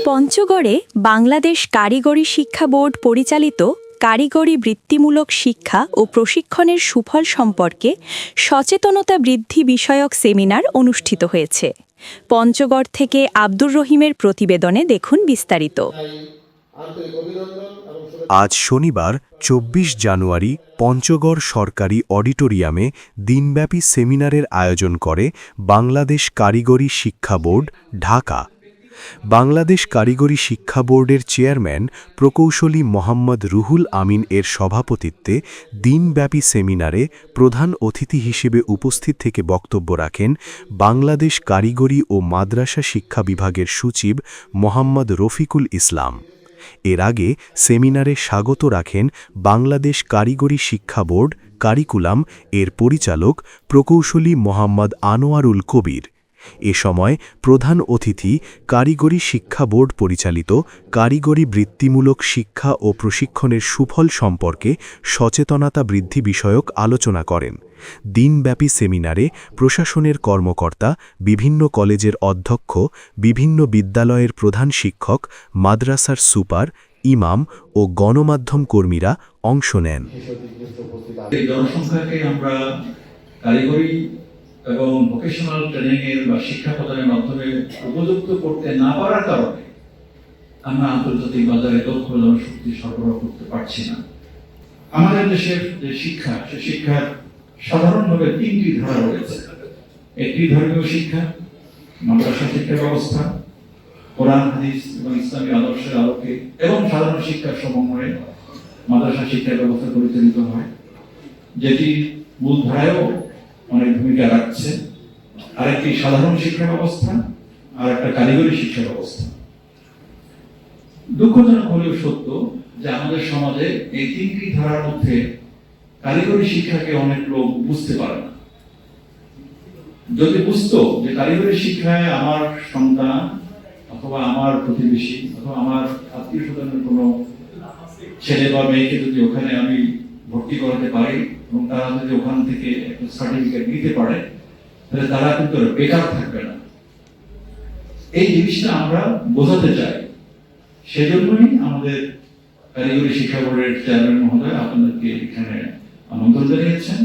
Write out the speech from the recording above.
পঞ্চগড়ে বাংলাদেশ কারিগরি শিক্ষা বোর্ড পরিচালিত কারিগরি বৃত্তিমূলক শিক্ষা ও প্রশিক্ষণের সুফল সম্পর্কে সচেতনতা বৃদ্ধি বিষয়ক সেমিনার অনুষ্ঠিত হয়েছে। পঞ্চগড় থেকে আব্দুর রহিমের প্রতিবেদনে দেখুন বিস্তারিত। আজ শনিবার ২৪ জানুয়ারি পঞ্চগড় সরকারি অডিটোরিয়ামে দিনব্যাপী সেমিনারের আয়োজন করে বাংলাদেশ কারিগরি শিক্ষা বোর্ড, ঢাকা। বাংলাদেশ কারিগরি শিক্ষা বোর্ডের চেয়ারম্যান প্রকৌশলী মোহাম্মদ রুহুল আমিন এর সভাপতিত্বে দিনব্যাপী সেমিনারে প্রধান অতিথি হিসেবে উপস্থিত থেকে বক্তব্য রাখেন বাংলাদেশ কারিগরি ও মাদ্রাসা শিক্ষা বিভাগের সচিব মোহাম্মদ রফিকুল ইসলাম। এর আগে সেমিনারে স্বাগত রাখেন বাংলাদেশ কারিগরি শিক্ষা বোর্ড, কারিকুলাম এর পরিচালক প্রকৌশলী মোহাম্মদ আনোয়ারুল কবির। এ সময় প্রধান অতিথি কারিগরি শিক্ষা বোর্ড পরিচালিত কারিগরি বৃত্তিমূলক শিক্ষা ও প্রশিক্ষণের সুফল সম্পর্কে সচেতনতা বৃদ্ধি বিষয়ক আলোচনা করেন। দিনব্যাপী সেমিনারে প্রশাসনের কর্মকর্তা, বিভিন্ন কলেজের অধ্যক্ষ, বিভিন্ন বিদ্যালয়ের প্রধান শিক্ষক, মাদ্রাসার সুপার, ইমাম ও গণমাধ্যম কর্মীরা অংশ নেন। জনসংখ্যাকে আমরা কারিগরি এবং ভোকেশনাল ট্রেনিং এর বা শিক্ষা প্রদানের মাধ্যমে উপযুক্ত করতে না পারার কারণে আমরা আন্তর্জাতিক বাজারে দক্ষ জনশক্তি সরবরাহ করতে পারছি না। আমাদের দেশের যে শিক্ষা, সে শিক্ষার সাধারণভাবে তিনটি ধারা রয়েছে। একটি ধর্মীয় শিক্ষা, মাদ্রাসা শিক্ষা ব্যবস্থা, কোরআন হাদিস এবং ইসলামী আদর্শের আলোকে এবং সাধারণ শিক্ষার সমন্বয়ে মাদ্রাসা শিক্ষা ব্যবস্থা পরিচালিত হয়, যেটি মূল ধারায়ও অনেক ভূমিকা রাখছে। আরেকটি সাধারণ শিক্ষা ব্যবস্থা, আর একটা কারিগরি শিক্ষা ব্যবস্থা। দুঃখজনক হলেও সত্য যে আমাদের সমাজে এই তিনটি ধারার মধ্যে কারিগরি শিক্ষাকে অনেক লোক বুঝতে পারে না। যদি বুঝতো যে কারিগরি শিক্ষায় আমার সন্তান অথবা আমার প্রতিবেশী অথবা আমার আত্মীয় স্বজনের কোনো ছেলে বা মেয়েকে যদি ওখানে আমি ভর্তি করাতে পারি এবং তারা যদি ওখান থেকে একটা সার্টিফিকেট নিতে পারে, তাহলে তারা কিন্তু বেকার থাকবে না। এই জিনিসটা আমরা বোঝাতে চাই। সেজন্যই আমাদের কারিগরি শিক্ষা বোর্ডের চেয়ারম্যান মহোদয় আপনাদেরকে এখানে আমন্ত্রণ জানিয়েছেন।